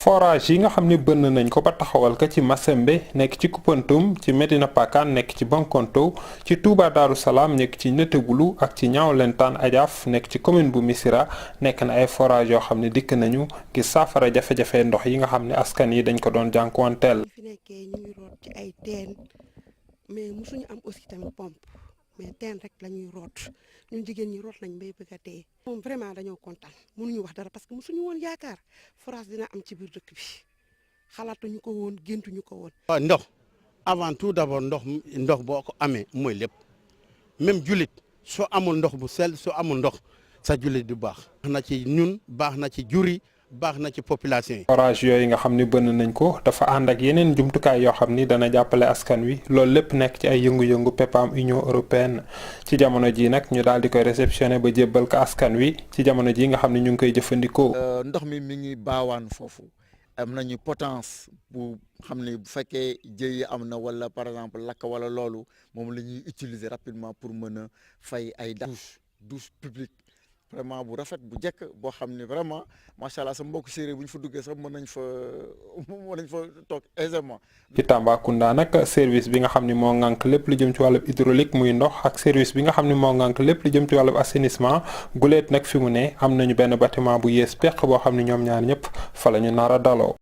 forage yi nga xam ne bënn nañ ko ba taxawal ko ci Massembe nekk ci Koupantoum ci Medina Pakane nekk ci Bankonto ci Touba Darou Salam nekk ci Netebulu ak ci Niaoulentane Adjaf nekk ci commune bu Missirah nekk na ay forage yoo xam ne dikk nañu ngir saafara jafe-jafe ndox yi nga xam ne askan yi dañ ko doon jànkuwanteel. fi nekkee ñu ngi root ci ay teen mais musuñu am aussi tamit pompe mais teen rek la ñuy root ñun jigéen ñi root nañ bay bëgg a dee. moom vraiment dañoo kontaan mënuñu wax dara parce que musuñu woon yaakaar forage dina am ci biir dëkk bi xalaatuñu ko woon géntuñu ko woon. waaw ndox avant tout d'abord ndox boo ko amee mooy lépp même jullit soo amul ndox bu sell soo amul ndox sa jullit du baax. baax na ci ñun baax na ci jur yi baax na ci population yi. forage yooyu nga xam ni bënn nañ ko dafa ànd ak yeneen jumtukaay yoo xam ni dana jàppale askan wi loolu lépp nekk ci ay yëngu-yëngu PEPAM Union européenne ci jamono ji nag ñu daal di koy réceptionné ba jébbal ko askan wi ci jamono ji nga xam ne ñu ngi koy jëfandikoo. ndox mi ngi baawaan foofu am nañu potence bu xam ne bu fekkee jëy yi am na wala par exemple lakk wala loolu moom la ñuy utiliser rapidement pour mën a fay ay douche publique. vraiment bu rafet bu jekk boo xam ne vraiment macha allah sa mbokk séeréer bu ñu fa duggee sax mën nañ fa toog aisément. ci Tambacounda nag service bi nga xam ne moo ŋànk lépp lu jëm ci wàllu hydraulique muy ndox ak service bi nga xam ne moo ŋànk lépp lu jëm ci wàllu assainissement guleet nag fi mu ne am nañu benn bâtiment bu yées peq boo xam ne ñoom ñaar ñëpp fa la ñu nar a daloo.